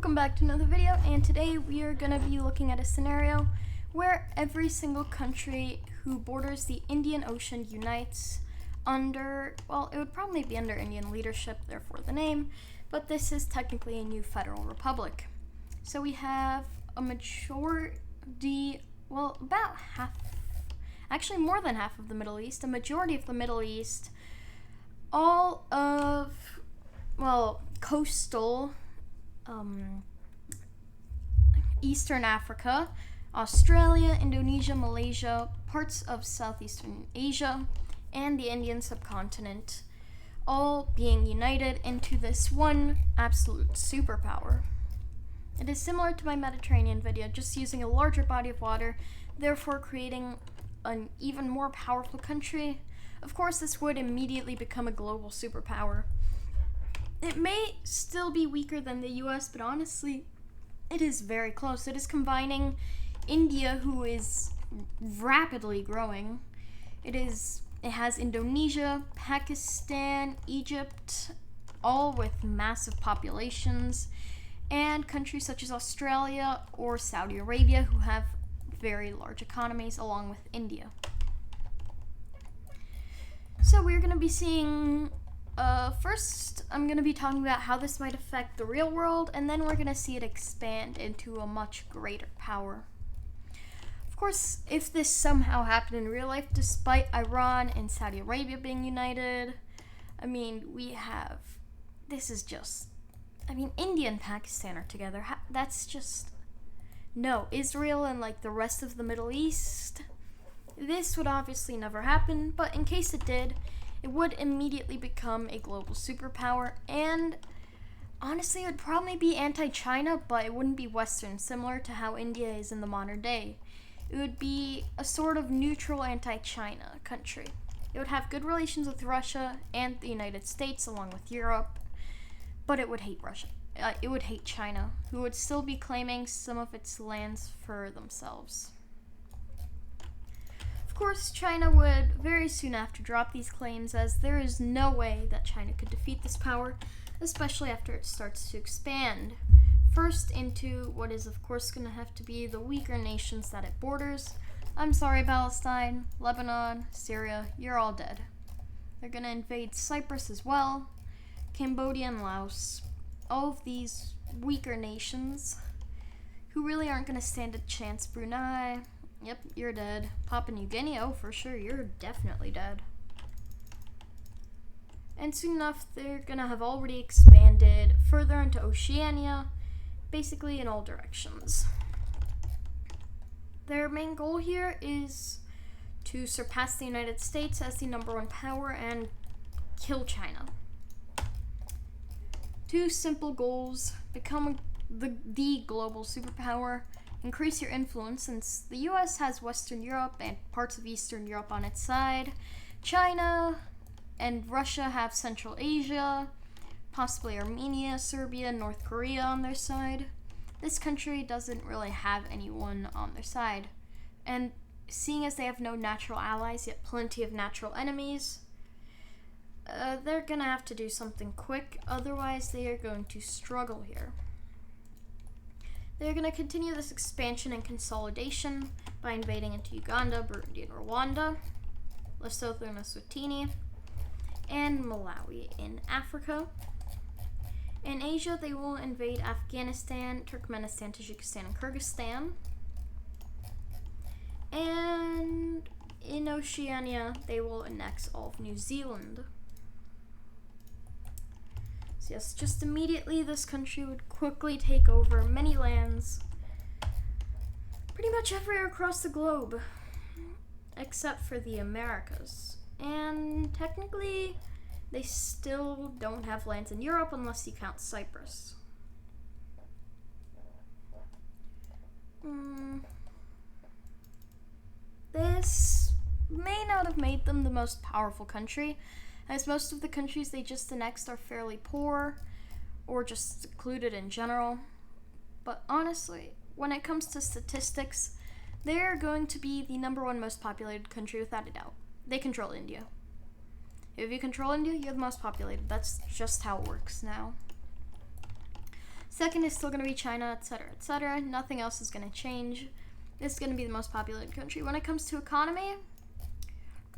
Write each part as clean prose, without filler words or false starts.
Welcome back to another video, and today we are going to be looking at a scenario where every single country who borders the Indian Ocean unites under, well, it would probably be under Indian leadership, therefore the name, but this is technically a new federal republic. So we have a majority, well, about half, actually more than half of the Middle East, a majority of the Middle East, all of, well, coastal Eastern Africa, Australia, Indonesia, Malaysia, parts of Southeastern Asia, and the Indian subcontinent, all being united into this one absolute superpower. It is similar to my Mediterranean video, just using a larger body of water, therefore creating an even more powerful country. Of course, this would immediately become a global superpower. It may still be weaker than the US, but honestly, it is very close. It is combining India, who is rapidly growing. It has Indonesia, Pakistan, Egypt, all with massive populations, and countries such as Australia or Saudi Arabia, who have very large economies, along with India. So we're going to be seeing first, I'm going to be talking about how this might affect the real world, and then we're going to see it expand into a much greater power. Of course, if this somehow happened in real life, despite Iran and Saudi Arabia being united, India and Pakistan are together. That's just, no. Israel and the rest of the Middle East, this would obviously never happen, but in case it did, it would immediately become a global superpower, and honestly, it would probably be anti-China, but it wouldn't be Western, similar to how India is in the modern day. It would be a sort of neutral anti-China country. It would have good relations with Russia and the United States, along with Europe, but it would hate Russia. It would hate China, who would still be claiming some of its lands for themselves. Of course, China would very soon after drop these claims, as there is no way that China could defeat this power, especially after it starts to expand. First into what is of course going to have to be the weaker nations that it borders. I'm sorry, Palestine, Lebanon, Syria, you're all dead. They're going to invade Cyprus as well, Cambodia and Laos, all of these weaker nations who really aren't going to stand a chance. Brunei, yep, you're dead. Papua New Guinea, oh, for sure, you're definitely dead. And soon enough, they're gonna have already expanded further into Oceania, basically in all directions. Their main goal here is to surpass the United States as the #1 power and kill China. Two simple goals: become the global superpower, increase your influence, since the US has Western Europe and parts of Eastern Europe on its side. China and Russia have Central Asia, possibly Armenia, Serbia, North Korea on their side. This country doesn't really have anyone on their side. And seeing as they have no natural allies, yet plenty of natural enemies, they're gonna have to do something quick, otherwise they are going to struggle here. They're going to continue this expansion and consolidation by invading into Uganda, Burundi, and Rwanda, Lesotho and Eswatini, and Malawi in Africa. In Asia, they will invade Afghanistan, Turkmenistan, Tajikistan, and Kyrgyzstan. And in Oceania, they will annex all of New Zealand. So yes, just immediately this country would quickly take over many lands, pretty much everywhere across the globe, except for the Americas. And technically, they still don't have lands in Europe unless you count Cyprus. This may not have made them the most powerful country, as most of the countries they just annexed are fairly poor or just secluded in general. But honestly, when it comes to statistics, they're going to be the #1 most populated country without a doubt. They control India. If you control India, you're the most populated. That's just how it works now. Second is still going to be China, etc., etc. Nothing else is going to change. This is going to be the most populated country. When it comes to economy,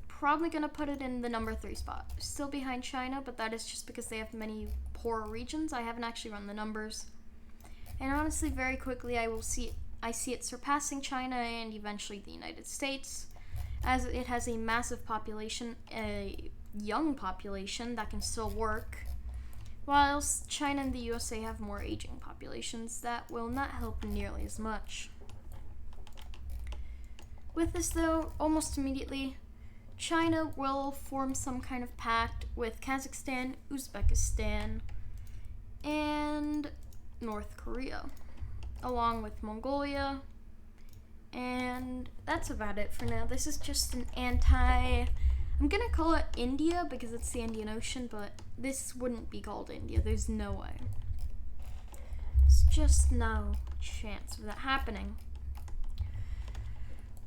probably going to put it in the number 3 spot. Still behind China, but that is just because they have many poorer regions. I haven't actually run the numbers. And honestly, very quickly, I see it surpassing China and eventually the United States, as it has a massive population, a young population that can still work, whilst China and the USA have more aging populations that will not help nearly as much. With this though, almost immediately, China will form some kind of pact with Kazakhstan, Uzbekistan, and North Korea, along with Mongolia, and that's about it for now. This is just an I'm gonna call it India because it's the Indian Ocean, but this wouldn't be called India. There's no way. There's just no chance of that happening.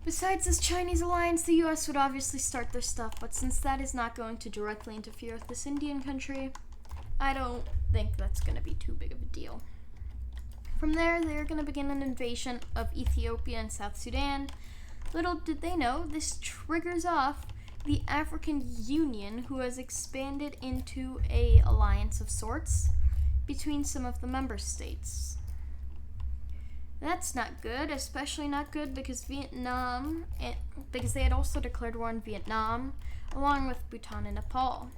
Besides this Chinese alliance, the US would obviously start their stuff, but since that is not going to directly interfere with this Indian country, I don't think that's going to be too big of a deal. From there, they're going to begin an invasion of Ethiopia and South Sudan. Little did they know, this triggers off the African Union, who has expanded into an alliance of sorts between some of the member states. That's not good, especially not good because because they had also declared war on Vietnam, along with Bhutan and Nepal.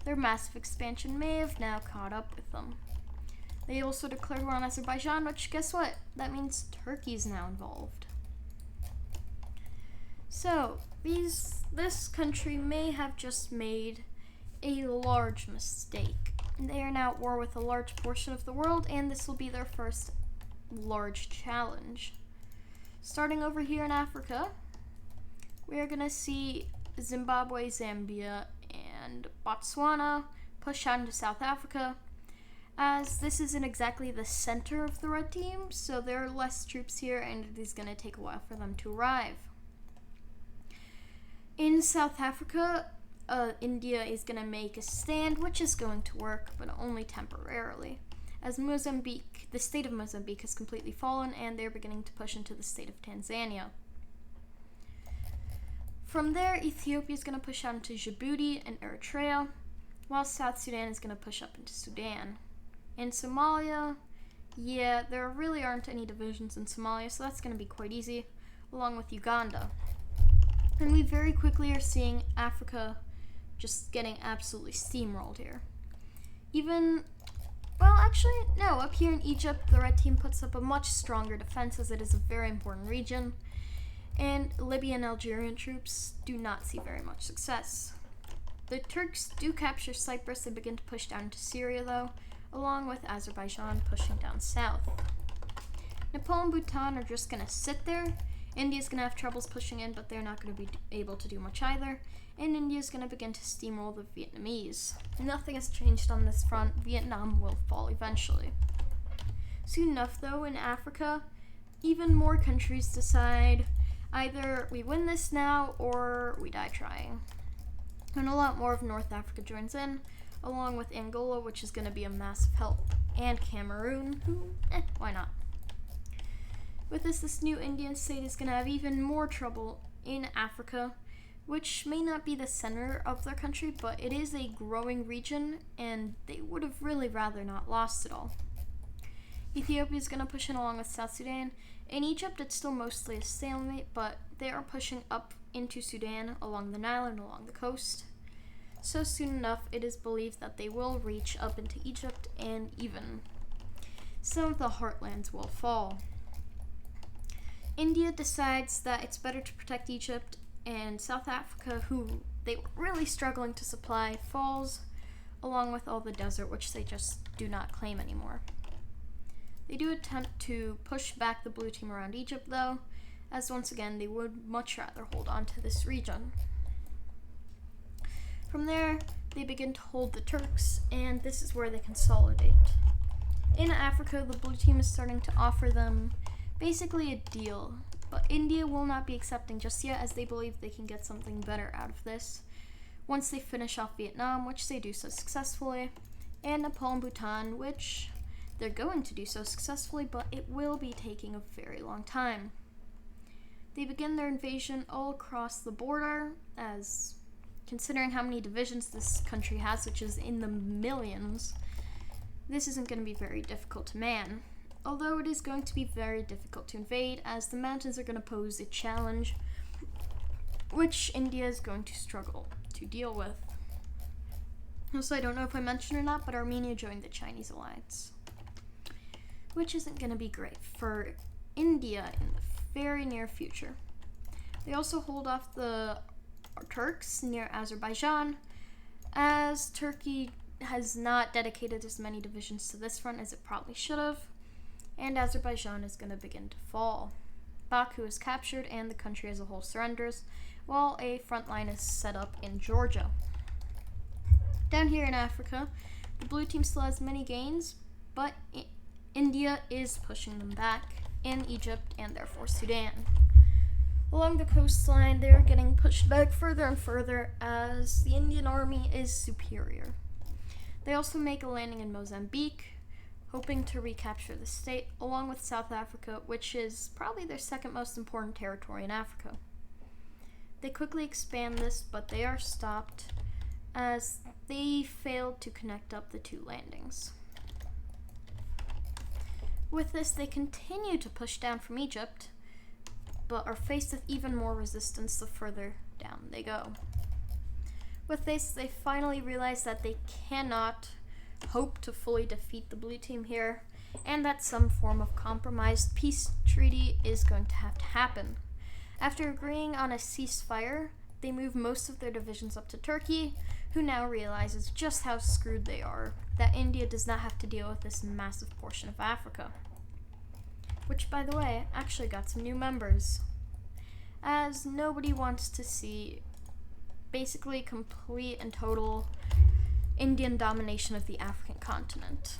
Their massive expansion may have now caught up with them. They also declared war on Azerbaijan, which, guess what? That means Turkey's now involved. So, this country may have just made a large mistake. They are now at war with a large portion of the world, and this will be their first large challenge. Starting over here in Africa, we are going to see Zimbabwe, Zambia, and Botswana push out into South Africa, as this isn't exactly the center of the red team, so there are less troops here and it is going to take a while for them to arrive. In South Africa, India is going to make a stand, which is going to work, but only temporarily, as Mozambique, the state of Mozambique, has completely fallen and they're beginning to push into the state of Tanzania. From there, Ethiopia is going to push out into Djibouti and Eritrea, while South Sudan is going to push up into Sudan. In Somalia, there really aren't any divisions in Somalia, so that's going to be quite easy, along with Uganda. And we very quickly are seeing Africa just getting absolutely steamrolled here. Up here in Egypt, the red team puts up a much stronger defense as it is a very important region, and Libyan and Algerian troops do not see very much success. The Turks do capture Cyprus and begin to push down into Syria, though, along with Azerbaijan pushing down south. Nepal and Bhutan are just going to sit there. India's going to have troubles pushing in, but they're not going to be able to do much either. And India's going to begin to steamroll the Vietnamese. Nothing has changed on this front. Vietnam will fall eventually. Soon enough, though, in Africa, even more countries decide either we win this now or we die trying. And a lot more of North Africa joins in, along with Angola, which is going to be a massive help, and Cameroon, why not? With this new Indian state is going to have even more trouble in Africa, which may not be the center of their country, but it is a growing region, and they would have really rather not lost it all. Ethiopia is going to push in along with South Sudan. In Egypt, it's still mostly a stalemate, but they are pushing up into Sudan along the Nile and along the coast. So soon enough, it is believed that they will reach up into Egypt, and even some of the heartlands will fall. India decides that it's better to protect Egypt, and South Africa, who they were really struggling to supply, falls, along with all the desert, which they just do not claim anymore. They do attempt to push back the blue team around Egypt, though, as once again, they would much rather hold on to this region. From there, they begin to hold the Turks, and this is where they consolidate. In Africa, the blue team is starting to offer them basically a deal, but India will not be accepting just yet, as they believe they can get something better out of this once they finish off Vietnam, which they do so successfully, and Nepal and Bhutan, which They're going to do so successfully, but it will be taking a very long time. They begin their invasion all across the border, as considering how many divisions this country has, which is in the millions, this isn't going to be very difficult to man. Although it is going to be very difficult to invade, as the mountains are going to pose a challenge which India is going to struggle to deal with. Also, I don't know if I mentioned or not, but Armenia joined the Chinese alliance, which isn't going to be great for India in the very near future. They also hold off the Turks near Azerbaijan, as Turkey has not dedicated as many divisions to this front as it probably should have, and Azerbaijan is going to begin to fall. Baku is captured and the country as a whole surrenders, while a front line is set up in Georgia. Down here in Africa, the blue team still has many gains, but India is pushing them back in Egypt and therefore Sudan. Along the coastline, they're getting pushed back further and further as the Indian army is superior. They also make a landing in Mozambique, hoping to recapture the state, along with South Africa, which is probably their second most important territory in Africa. They quickly expand this, but they are stopped as they failed to connect up the two landings. With this, they continue to push down from Egypt, but are faced with even more resistance the further down they go. With this, they finally realize that they cannot hope to fully defeat the blue team here, and that some form of compromised peace treaty is going to have to happen. After agreeing on a ceasefire, they move most of their divisions up to Turkey, who now realizes just how screwed they are, that India does not have to deal with this massive portion of Africa. Which, by the way, actually got some new members, as nobody wants to see basically complete and total Indian domination of the African continent.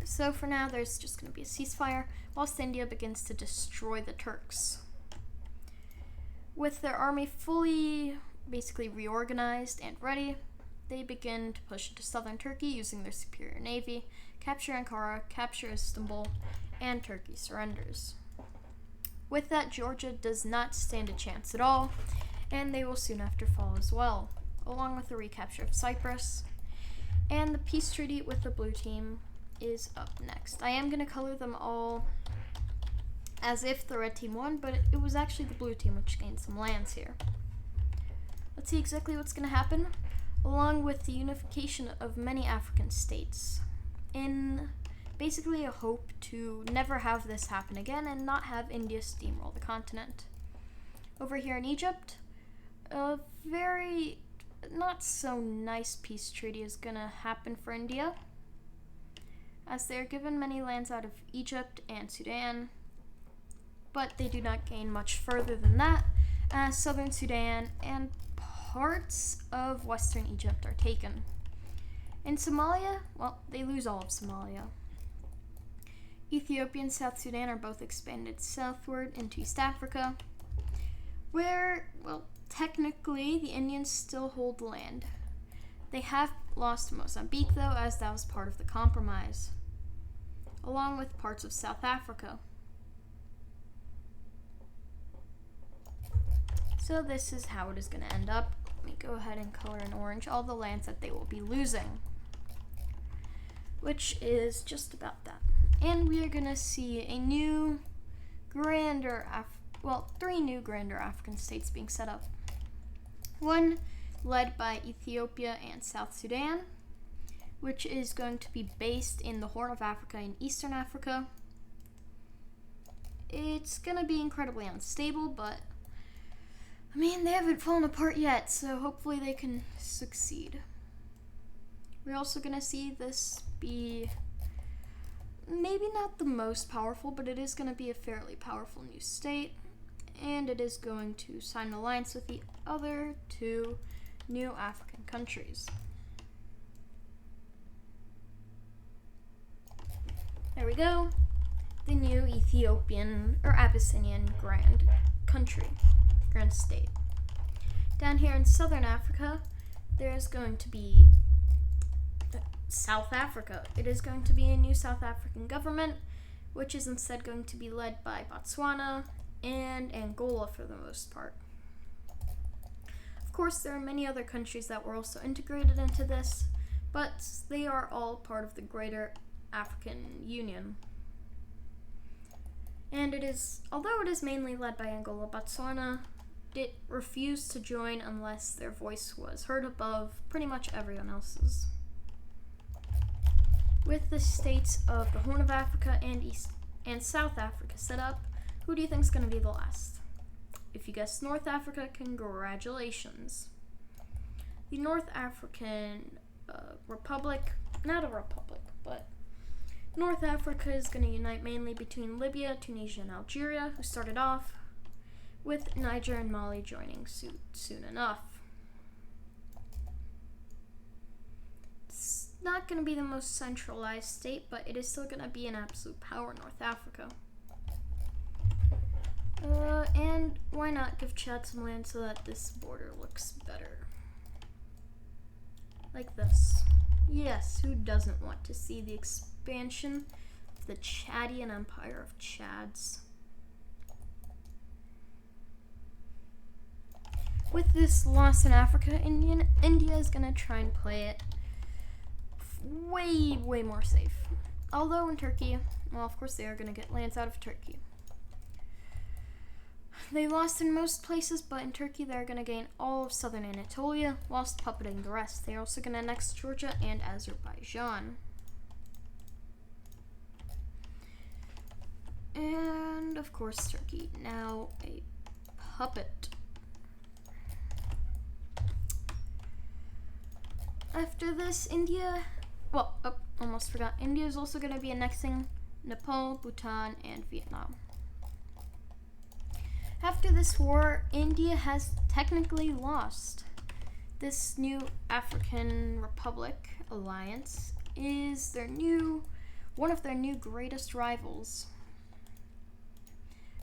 So for now, there's just going to be a ceasefire, whilst India begins to destroy the Turks. With their army fully basically reorganized and ready, they begin to push into southern Turkey using their superior navy, capture Ankara, capture Istanbul, and Turkey surrenders. With that, Georgia does not stand a chance at all, and they will soon after fall as well, along with the recapture of Cyprus. And the peace treaty with the blue team is up next. I am going to color them all as if the red team won, but it was actually the blue team which gained some lands here. Let's see exactly what's going to happen, along with the unification of many African states, in basically a hope to never have this happen again and not have India steamroll the continent. Over here in Egypt, a very not so nice peace treaty is going to happen for India, as they are given many lands out of Egypt and Sudan, but they do not gain much further than that, as southern Sudan and parts of western Egypt are taken. In Somalia, well, they lose all of Somalia. Ethiopia and South Sudan are both expanded southward into East Africa, where, well, technically the Indians still hold land. They have lost Mozambique, though, as that was part of the compromise, along with parts of South Africa. So this is how it is going to end up. Let me go ahead and color in orange all the lands that they will be losing, which is just about that. And we are going to see a new, three new grander African states being set up. One led by Ethiopia and South Sudan, which is going to be based in the Horn of Africa in Eastern Africa. It's going to be incredibly unstable, but I mean, they haven't fallen apart yet, so hopefully they can succeed. We're also going to see this be maybe not the most powerful, but it is going to be a fairly powerful new state, and it is going to sign an alliance with the other two new African countries. There we go. The new Ethiopian or Abyssinian grand state. Down here in southern Africa, there's going to be South Africa. It is going to be a new South African government, which is instead going to be led by Botswana and Angola for the most part. Of course, there are many other countries that were also integrated into this, but they are all part of the greater African Union. And although it is mainly led by Angola, Botswana did refuse to join unless their voice was heard above pretty much everyone else's. With the states of the Horn of Africa and South Africa set up, who do you think is going to be the last? If you guessed North Africa, congratulations. The North African Republic, not a republic, but North Africa is going to unite mainly between Libya, Tunisia, and Algeria, who started off, with Niger and Mali joining soon enough. It's not going to be the most centralized state, but it is still going to be an absolute power in North Africa. And why not give Chad some land so that this border looks better? Like this. Yes, who doesn't want to see the expansion of the Chadian Empire of Chads? With this loss in Africa, India is going to try and play it way more safe. Although in Turkey, well, of course they are going to get lands out of Turkey. They lost in most places, but in Turkey they're going to gain all of southern Anatolia, whilst puppeting the rest. They're also going to annex Georgia and Azerbaijan. And, of course, Turkey, now a puppet. After this, almost forgot. India is also going to be annexing Nepal, Bhutan, and Vietnam. After this war, India has technically lost. This new African Republic alliance is one of their new greatest rivals.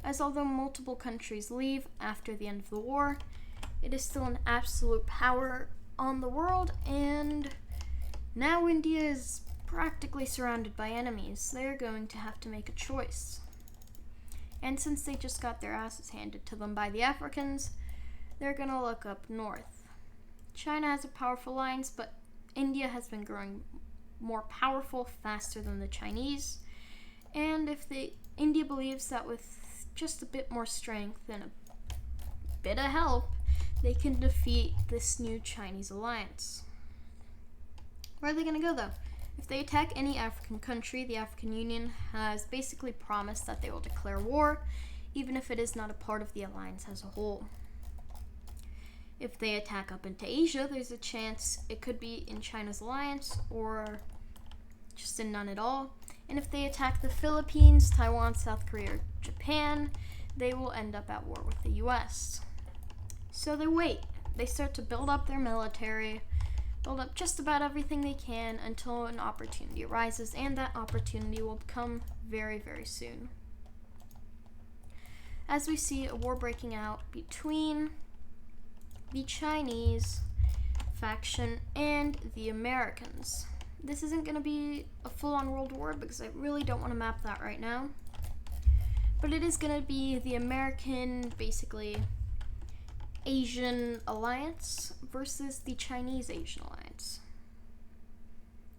As although multiple countries leave after the end of the war, it is still an absolute power on the world, and now India is practically surrounded by enemies. They're going to have to make a choice. And since they just got their asses handed to them by the Africans, they're going to look up north. China has a powerful alliance, but India has been growing more powerful faster than the Chinese. And India believes that with just a bit more strength and a bit of help, they can defeat this new Chinese alliance. Where are they going to go, though? If they attack any African country, the African Union has basically promised that they will declare war, even if it is not a part of the alliance as a whole. If they attack up into Asia, there's a chance it could be in China's alliance or just in none at all. And if they attack the Philippines, Taiwan, South Korea, or Japan, they will end up at war with the US. So they wait. They start to build up their military, build up just about everything they can until an opportunity arises, and that opportunity will come very soon. As we see a war breaking out between the Chinese faction and the Americans. This isn't going to be a full-on world war because I really don't want to map that right now. But it is going to be the American, basically, Asian alliance versus the Chinese Asian alliance.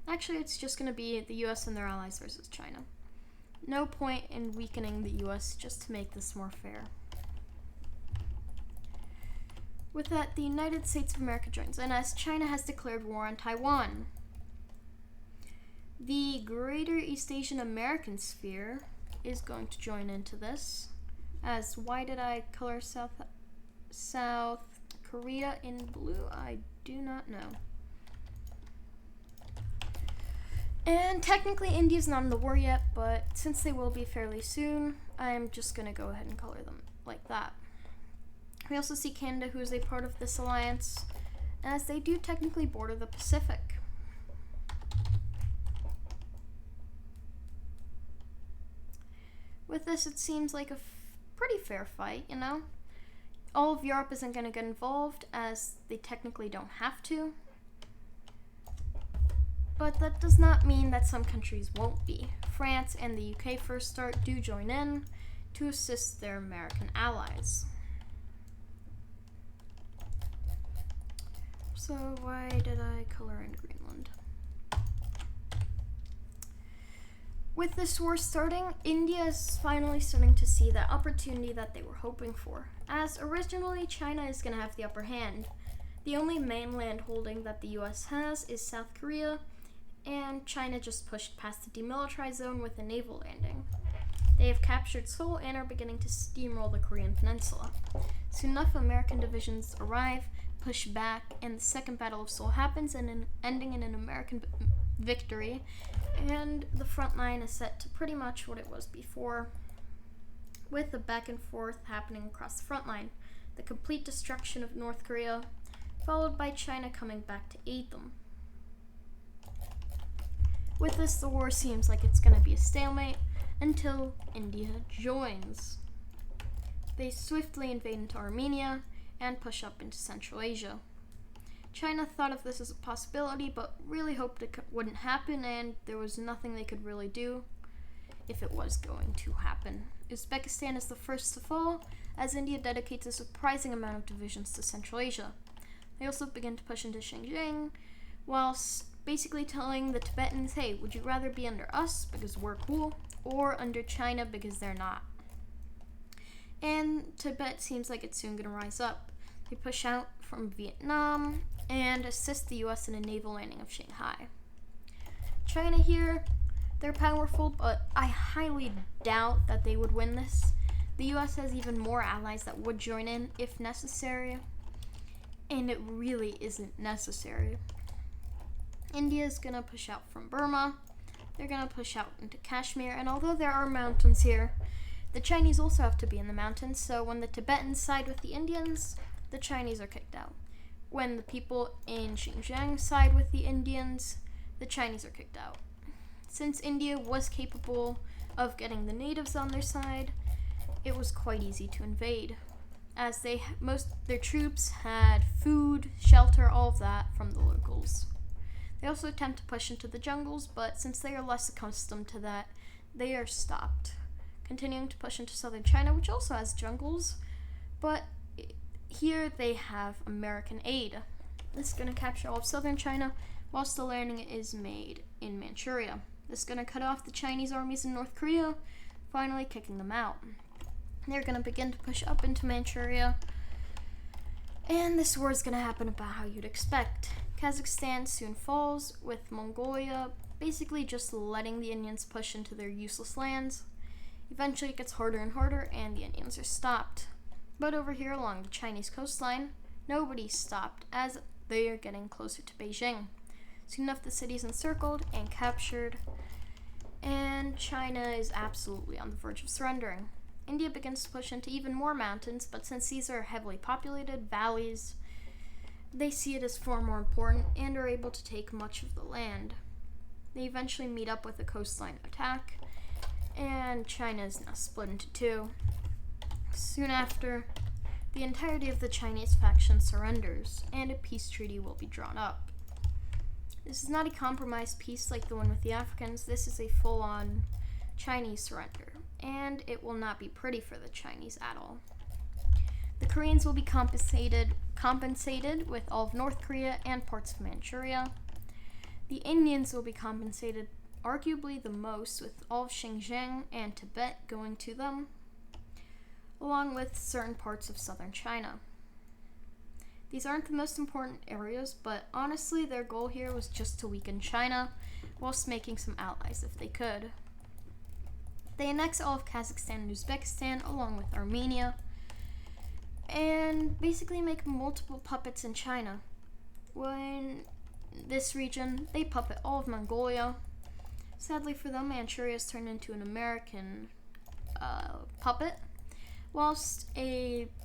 Actually, it's just going to be the US and their allies versus China. No point in weakening the US just to make this more fair. With that, the United States of America joins in as China has declared war on Taiwan. The Greater East Asian American Sphere is going to join into this. As why did I color South Korea in blue? I do not know. And technically India's not in the war yet, but since they will be fairly soon, I'm just going to go ahead and color them like that. We also see Canada, who is a part of this alliance, as they do technically border the Pacific. With this, it seems like a pretty fair fight, you know? All of Europe isn't going to get involved, as they technically don't have to. But that does not mean that some countries won't be. France and the UK for a start do join in to assist their American allies. So why did I color in Greenland? With this war starting, India is finally starting to see that opportunity that they were hoping for, as originally China is going to have the upper hand. The only mainland holding that the US has is South Korea, and China just pushed past the demilitarized zone with a naval landing. They have captured Seoul and are beginning to steamroll the Korean peninsula. Soon enough, American divisions arrive, push back, and the Second Battle of Seoul happens, ending in an American victory, and the front line is set to pretty much what it was before, with a back and forth happening across the front line, the complete destruction of North Korea, followed by China coming back to aid them. With this, the war seems like it's going to be a stalemate until India joins. They swiftly invade into Armenia and push up into Central Asia. China thought of this as a possibility, but really hoped it wouldn't happen, and there was nothing they could really do if it was going to happen. Uzbekistan is the first to fall, as India dedicates a surprising amount of divisions to Central Asia. They also begin to push into Xinjiang, whilst basically telling the Tibetans, hey, would you rather be under us because we're cool, or under China because they're not? And Tibet seems like it's soon going to rise up. They push out from Vietnam and assist the US in a naval landing of Shanghai. China here, they're powerful, but I highly doubt that they would win this. The US has even more allies that would join in if necessary, and it really isn't necessary. India is going to push out from Burma. They're going to push out into Kashmir, and although there are mountains here, the Chinese also have to be in the mountains, so when the Tibetans side with the Indians, the Chinese are kicked out. When the people in Xinjiang side with the Indians, the Chinese are kicked out. Since India was capable of getting the natives on their side, it was quite easy to invade, as their troops had food, shelter, all of that from the locals. They also attempt to push into the jungles, but since they are less accustomed to that, they are stopped. Continuing to push into southern China, which also has jungles, but here they have American aid. This is going to capture all of southern China, whilst the landing is made in Manchuria. This is going to cut off the Chinese armies in North Korea, finally kicking them out. They're going to begin to push up into Manchuria, and this war is going to happen about how you'd expect. Kazakhstan soon falls, with Mongolia basically just letting the Indians push into their useless lands. Eventually it gets harder and harder, and the Indians are stopped. But over here along the Chinese coastline, nobody's stopped, as they are getting closer to Beijing. Soon enough, the city is encircled and captured, and China is absolutely on the verge of surrendering. India begins to push into even more mountains, but since these are heavily populated valleys, they see it as far more important and are able to take much of the land. They eventually meet up with a coastline attack, and China is now split into two. Soon after, the entirety of the Chinese faction surrenders, and a peace treaty will be drawn up. This is not a compromised peace like the one with the Africans. This is a full-on Chinese surrender, and it will not be pretty for the Chinese at all. The Koreans will be compensated with all of North Korea and parts of Manchuria. The Indians will be compensated arguably the most, with all of Xinjiang and Tibet going to them, along with certain parts of southern China. These aren't the most important areas, but honestly their goal here was just to weaken China, whilst making some allies if they could. They annex all of Kazakhstan and Uzbekistan, along with Armenia, and basically make multiple puppets in China. When this region, they puppet all of Mongolia. Sadly for them, Manchuria is turned into an American puppet, whilst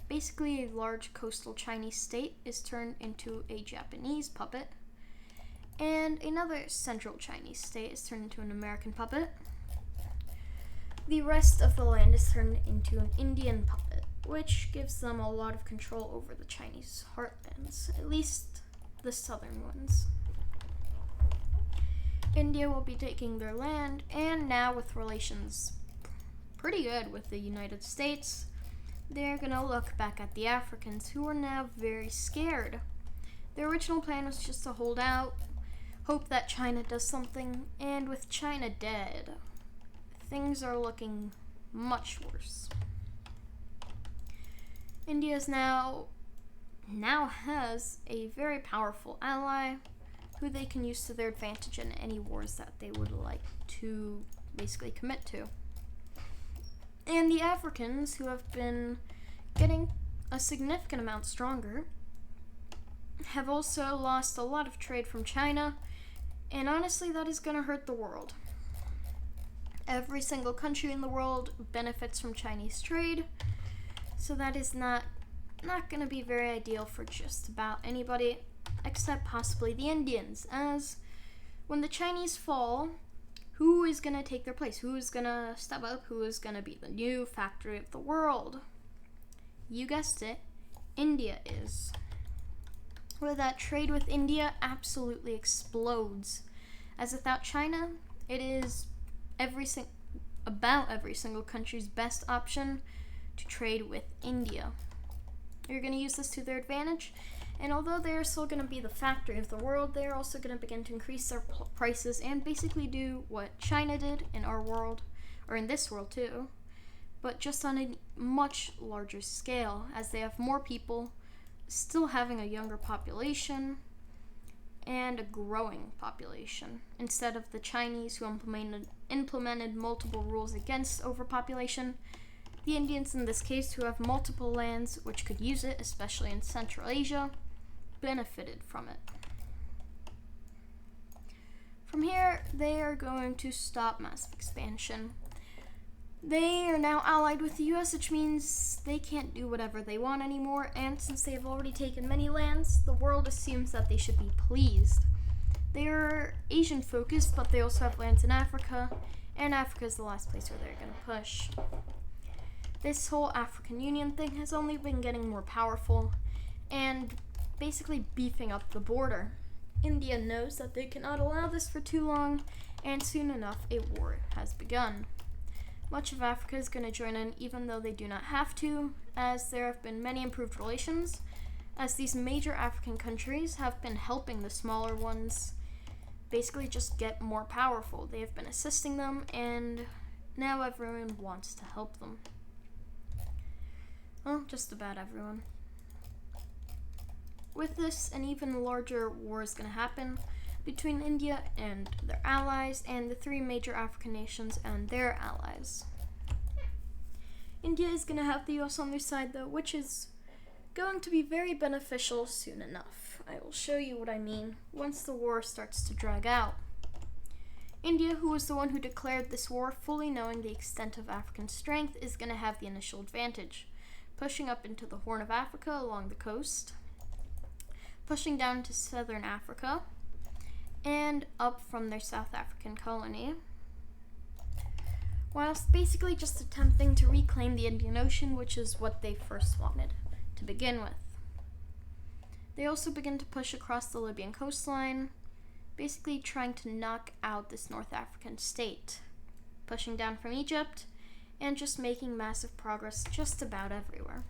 basically a large coastal Chinese state is turned into a Japanese puppet, and another central Chinese state is turned into an American puppet. The rest of the land is turned into an Indian puppet, which gives them a lot of control over the Chinese heartlands, at least the southern ones. India will be taking their land, and now with relations pretty good with the United States, they're gonna look back at the Africans, who are now very scared. Their original plan was just to hold out, hope that China does something, and with China dead, things are looking much worse. India now has a very powerful ally who they can use to their advantage in any wars that they would like to basically commit to. And the Africans, who have been getting a significant amount stronger, have also lost a lot of trade from China, and honestly, that is going to hurt the world. Every single country in the world benefits from Chinese trade, so that is not going to be very ideal for just about anybody, except possibly the Indians, as when the Chinese fall, who is going to take their place? Who is going to step up? Who is going to be the new factory of the world? You guessed it, India is. Where that trade with India absolutely explodes, as without China, it is about every single country's best option to trade with India. They're going to use this to their advantage, and although they're still going to be the factory of the world, they're also going to begin to increase their prices and basically do what China did in our world, or in this world too, but just on a much larger scale, as they have more people, still having a younger population, and a growing population, instead of the Chinese, who implemented multiple rules against overpopulation. The Indians, in this case, who have multiple lands which could use it, especially in Central Asia, benefited from it. From here, they are going to stop massive expansion. They are now allied with the US, which means they can't do whatever they want anymore, and since they have already taken many lands, the world assumes that they should be pleased. They are Asian focused, but they also have lands in Africa, and Africa is the last place where they're going to push. This whole African Union thing has only been getting more powerful and basically beefing up the border. India knows that they cannot allow this for too long, and soon enough a war has begun. Much of Africa is going to join in, even though they do not have to, as there have been many improved relations, as these major African countries have been helping the smaller ones basically just get more powerful. They have been assisting them, and now everyone wants to help them. Well, just about everyone. With this, an even larger war is going to happen between India and their allies, and the three major African nations and their allies. India is going to have the US on their side, though, which is going to be very beneficial soon enough. I will show you what I mean once the war starts to drag out. India, who was the one who declared this war, fully knowing the extent of African strength, is going to have the initial advantage, pushing up into the Horn of Africa along the coast, pushing down to southern Africa, and up from their South African colony, whilst basically just attempting to reclaim the Indian Ocean, which is what they first wanted to begin with. They also begin to push across the Libyan coastline, basically trying to knock out this North African state, pushing down from Egypt, and just making massive progress just about everywhere.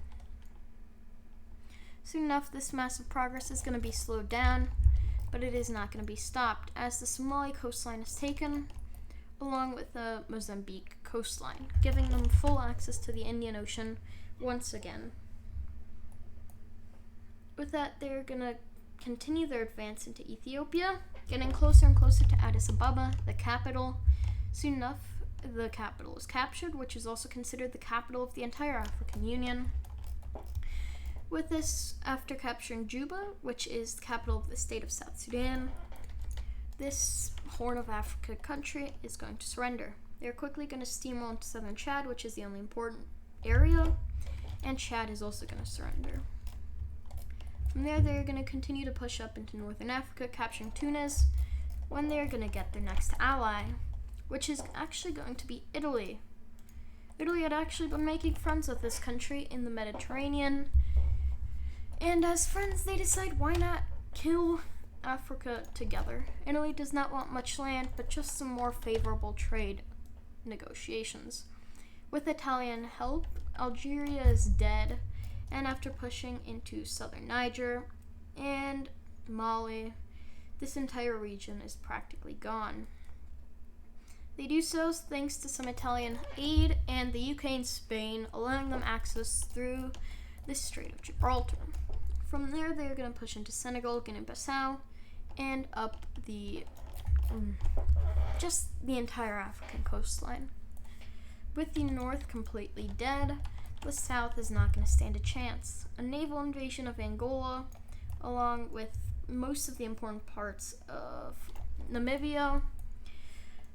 Soon enough, this massive progress is going to be slowed down, but it is not going to be stopped, as the Somali coastline is taken, along with the Mozambique coastline, giving them full access to the Indian Ocean once again. With that, they're going to continue their advance into Ethiopia, getting closer and closer to Addis Ababa, the capital. Soon enough, the capital is captured, which is also considered the capital of the entire African Union. With this, after capturing Juba, which is the capital of the state of South Sudan, this Horn of Africa country is going to surrender. They're quickly going to steamroll into southern Chad, which is the only important area, and Chad is also going to surrender. From there, they're going to continue to push up into northern Africa, capturing Tunis, when they're going to get their next ally, which is actually going to be Italy. Italy had actually been making friends with this country in the Mediterranean, and as friends, they decide why not kill Africa together. Italy does not want much land, but just some more favorable trade negotiations. With Italian help, Algeria is dead, and after pushing into southern Niger and Mali, this entire region is practically gone. They do so thanks to some Italian aid and the UK and Spain allowing them access through the Strait of Gibraltar. From there, they're going to push into Senegal, Guinea-Bissau, and up just the entire African coastline. With the north completely dead, the south is not going to stand a chance. A naval invasion of Angola, along with most of the important parts of Namibia,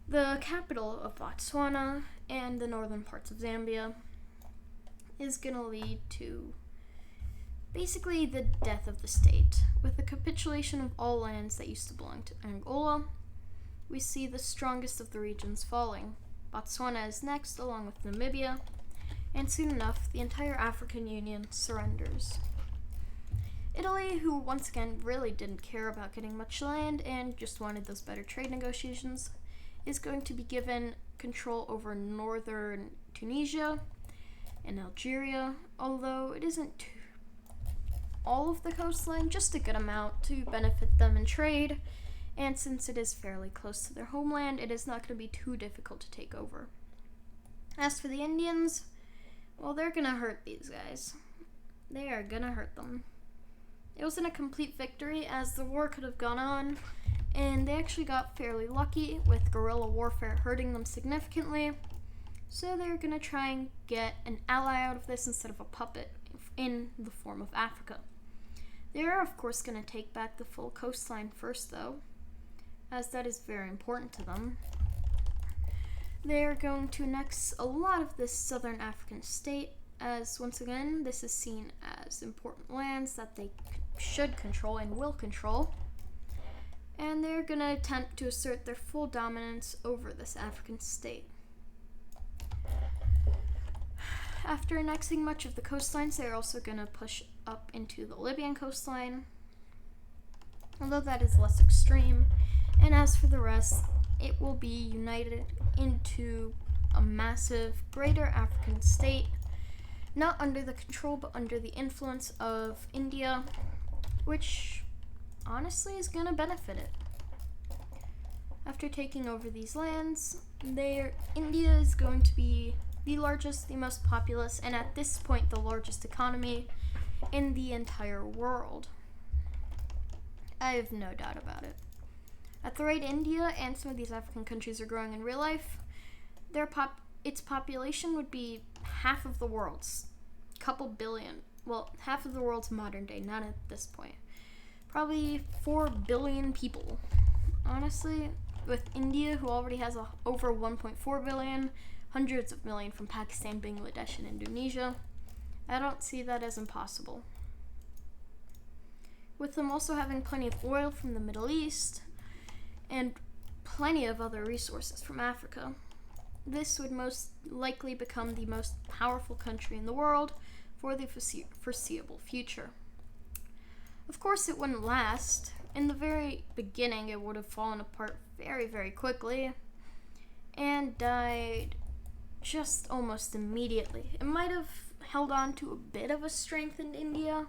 the capital of Botswana, and the northern parts of Zambia, is going to lead to basically the death of the state. With the capitulation of all lands that used to belong to Angola, we see the strongest of the regions falling. Botswana is next, along with Namibia, and soon enough, the entire African Union surrenders. Italy, who once again really didn't care about getting much land and just wanted those better trade negotiations, is going to be given control over northern Tunisia and Algeria, although it isn't all of the coastline, just a good amount to benefit them in trade, and since it is fairly close to their homeland, it is not going to be too difficult to take over. As for the Indians, well, they're going to hurt these guys. They are going to hurt them. It wasn't a complete victory, as the war could have gone on, and they actually got fairly lucky with guerrilla warfare hurting them significantly, so they're going to try and get an ally out of this instead of a puppet in the form of Africa. They are, of course, going to take back the full coastline first, though, as that is very important to them. They are going to annex a lot of this southern African state, as once again, this is seen as important lands that they should control and will control. And they're going to attempt to assert their full dominance over this African state. After annexing much of the coastlines, they're also going to push up into the Libyan coastline, although that is less extreme. And as for the rest, it will be united into a massive greater African state, not under the control but under the influence of India, which honestly is going to benefit it. After taking over these lands, India is going to be the largest, the most populous, and at this point the largest economy in the entire world. I have no doubt about it. At the rate India and some of these African countries are growing in real life, its population would be half of the world's, couple billion. Well, half of the world's modern day, not at this point. Probably 4 billion people. Honestly, with India, who already has over 1.4 billion, hundreds of million from Pakistan, Bangladesh, and Indonesia, I don't see that as impossible. With them also having plenty of oil from the Middle East, and plenty of other resources from Africa, this would most likely become the most powerful country in the world for the foreseeable future. Of course, it wouldn't last. In the very beginning, it would have fallen apart very, very quickly and died just almost immediately. It might have held on to a bit of a strengthened India,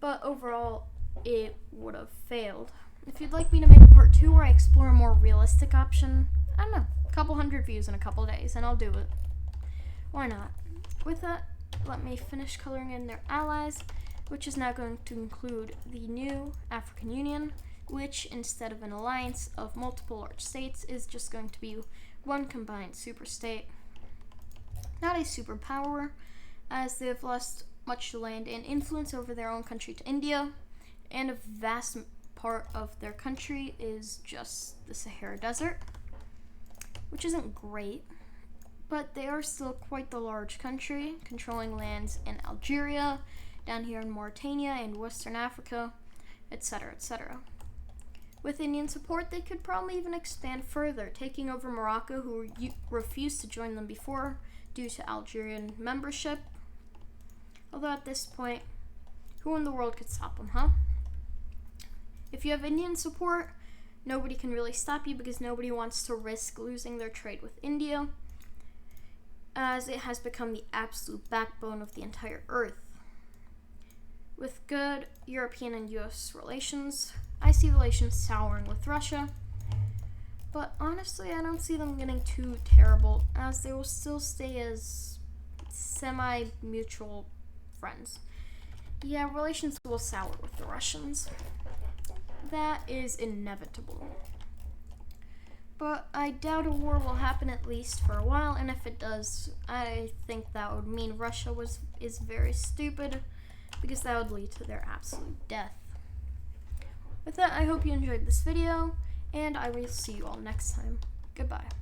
but overall, it would have failed. If you'd like me to make a part 2 where I explore a more realistic option, I don't know, a couple hundred views in a couple days, and I'll do it. Why not? With that, let me finish coloring in their allies, which is now going to include the new African Union, which instead of an alliance of multiple large states is just going to be one combined superstate. Not a superpower, as they have lost much land and influence over their own country to India, and a vast part of their country is just the Sahara Desert, which isn't great, but they are still quite the large country, controlling lands in Algeria, down here in Mauritania and Western Africa, etc., etc. With Indian support, they could probably even expand further, taking over Morocco, who refused to join them before due to Algerian membership. Although at this point, who in the world could stop them, huh? If you have Indian support, nobody can really stop you because nobody wants to risk losing their trade with India, as it has become the absolute backbone of the entire earth. With good European and US relations, I see relations souring with Russia, but honestly, I don't see them getting too terrible, as they will still stay as semi-mutual friends. Yeah, relations will sour with the Russians. That is inevitable. But I doubt a war will happen, at least for a while, and if it does, I think that would mean Russia is very stupid, because that would lead to their absolute death. With that, I hope you enjoyed this video, and I will see you all next time. Goodbye.